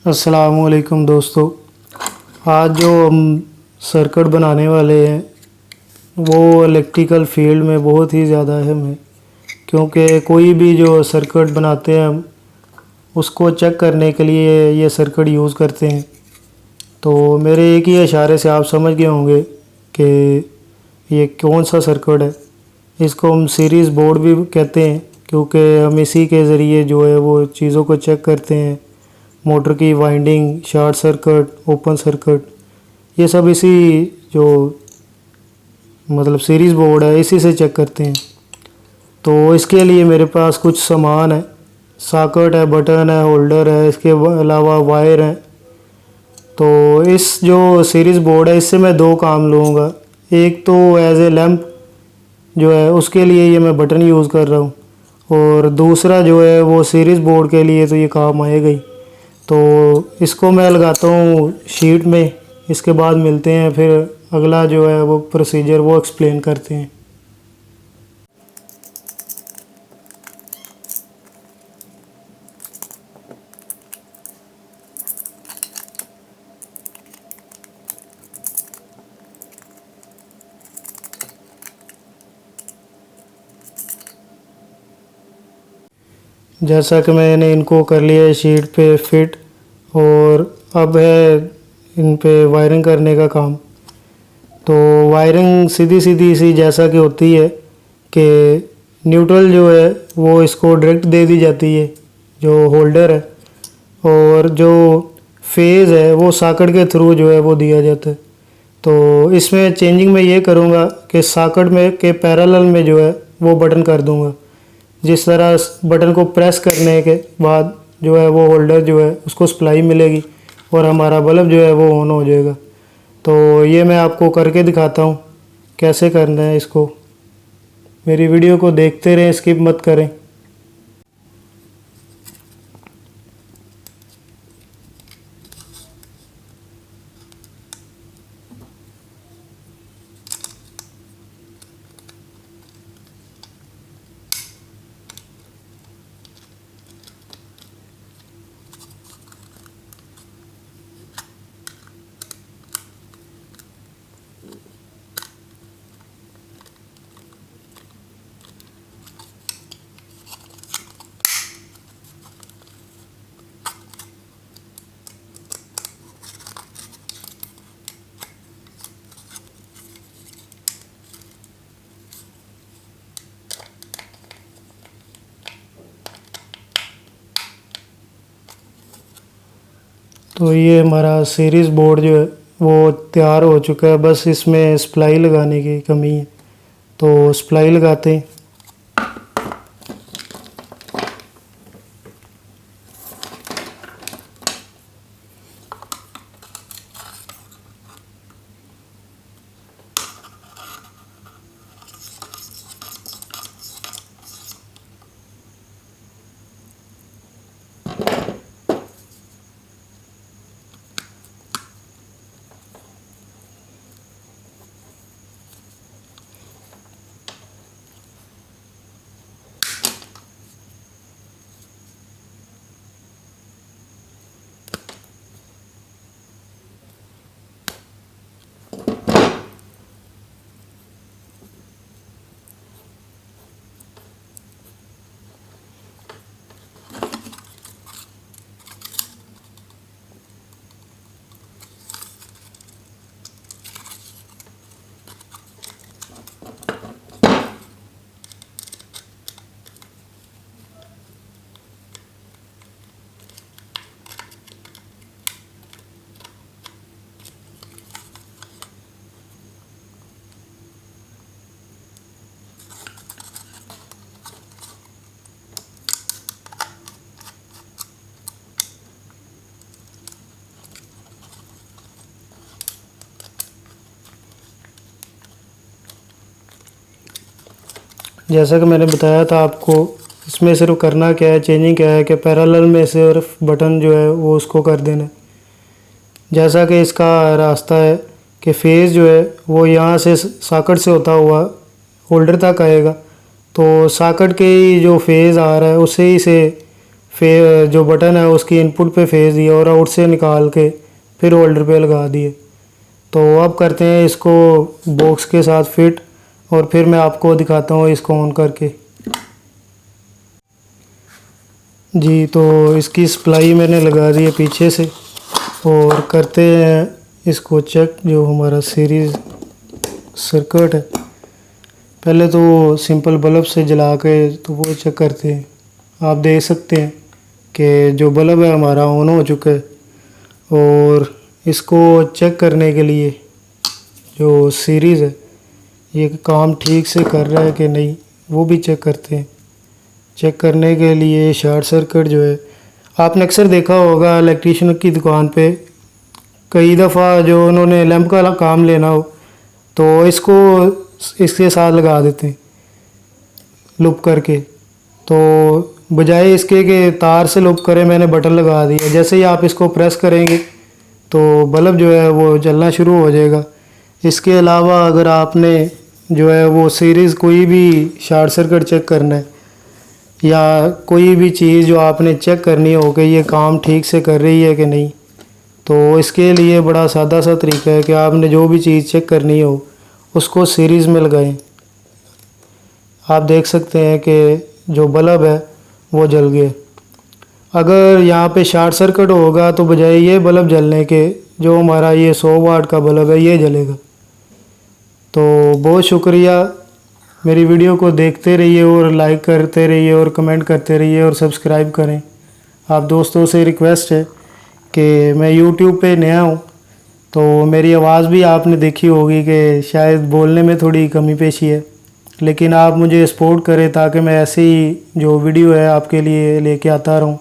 अस्सलामुअलैकुम दोस्तों। आज जो हम सर्किट बनाने वाले हैं वो इलेक्ट्रिकल फील्ड में बहुत ही ज़्यादा अहम है, क्योंकि कोई भी जो सर्किट बनाते हैं हम उसको चेक करने के लिए ये सर्किट यूज़ करते हैं। तो मेरे एक ही इशारे से आप समझ गए होंगे कि ये कौन सा सर्किट है। इसको हम सीरीज़ बोर्ड भी कहते हैं, क्योंकि हम इसी के ज़रिए जो है वो चीज़ों को चेक करते हैं। मोटर की winding, short circuit, open circuit, ये सब इसी जो मतलब सीरीज़ बोर्ड है इसी से चेक करते हैं। तो इसके लिए मेरे पास कुछ सामान है, सॉकेट है, बटन है, होल्डर है, इसके अलावा वायर है। तो इस जो सीरीज़ बोर्ड है इससे मैं दो काम लूँगा। एक तो एज ए लैंप जो है उसके लिए ये मैं बटन यूज़ कर रहा हूँ, और दूसरा जो है वो सीरीज़ बोर्ड के लिए तो ये काम आएगा ही। तो इसको मैं लगाता हूँ शीट में। इसके बाद मिलते हैं, फिर अगला जो है वो प्रोसीजर वो एक्सप्लेन करते हैं। जैसा कि मैंने इनको कर लिया है शीट पे फिट, और अब है इन पे वायरिंग करने का काम। तो वायरिंग सीधी सीधी सी जैसा कि होती है कि न्यूट्रल जो है वो इसको डायरेक्ट दे दी जाती है जो होल्डर है, और जो फेज़ है वो सॉकेट के थ्रू जो है वो दिया जाता है। तो इसमें चेंजिंग मैं ये करूँगा कि सॉकेट में के पैरेलल में जो है वो बटन कर दूँगा। जिस तरह बटन को प्रेस करने के बाद जो है वो होल्डर जो है उसको सप्लाई मिलेगी और हमारा बल्ब जो है वो ऑन हो जाएगा। तो ये मैं आपको करके दिखाता हूँ कैसे करना है इसको। मेरी वीडियो को देखते रहें, स्किप मत करें। तो ये हमारा सीरीज़ बोर्ड जो है वो तैयार हो चुका है, बस इसमें सप्लाई लगाने की कमी है। तो सप्लाई लगाते हैं। जैसा कि मैंने बताया था आपको, इसमें सिर्फ करना क्या है, चेंजिंग क्या है कि पैरेलल में सिर्फ बटन जो है वो उसको कर देना है। जैसा कि इसका रास्ता है कि फेज़ जो है वो यहाँ से सॉकेट से होता हुआ होल्डर तक आएगा। तो सॉकेट के ही जो फेज़ आ रहा है उसे ही से जो बटन है उसकी इनपुट पे फेस दिया और आउट से निकाल के फिर होल्डर पे लगा दिए। तो अब करते हैं इसको बॉक्स के साथ फिट और फिर मैं आपको दिखाता हूँ इसको ऑन करके। जी, तो इसकी सप्लाई मैंने लगा दी है पीछे से और करते हैं इसको चेक। जो हमारा सीरीज़ सर्किट है, पहले तो सिंपल बल्ब से जला के तो वो चेक करते हैं। आप देख सकते हैं कि जो बल्ब है हमारा ऑन हो चुका है और इसको चेक करने के लिए जो सीरीज़ है ये काम ठीक से कर रहा है कि नहीं वो भी चेक करते हैं। चेक करने के लिए शॉर्ट सर्किट जो है, आपने अक्सर देखा होगा इलेक्ट्रीशियन की दुकान पे कई दफ़ा जो उन्होंने लैंप का काम लेना हो तो इसको इसके साथ लगा देते हैं लूप करके। तो बजाय इसके कि तार से लूप करें मैंने बटन लगा दिया। जैसे ही आप इसको प्रेस करेंगे तो बल्ब जो है वो जलना शुरू हो जाएगा। इसके अलावा अगर आपने जो है वो सीरीज़ कोई भी शॉर्ट सर्किट चेक करना है या कोई भी चीज़ जो आपने चेक करनी हो कि ये काम ठीक से कर रही है कि नहीं, तो इसके लिए बड़ा सादा सा तरीका है कि आपने जो भी चीज़ चेक करनी हो उसको सीरीज़ में लगाएं। आप देख सकते हैं कि जो बल्ब है वो जल गए। अगर यहाँ पे शॉर्ट सर्किट होगा तो बजाय ये बल्ब जलने के जो हमारा ये 100 वाट का बल्ब है ये जलेगा। तो बहुत शुक्रिया, मेरी वीडियो को देखते रहिए और लाइक करते रहिए और कमेंट करते रहिए और सब्सक्राइब करें। आप दोस्तों से रिक्वेस्ट है कि मैं YouTube पे नया हूँ तो मेरी आवाज़ भी आपने देखी होगी कि शायद बोलने में थोड़ी कमी पेशी है, लेकिन आप मुझे सपोर्ट करें ताकि मैं ऐसी जो वीडियो है आपके लिए लेके आता रहूँ।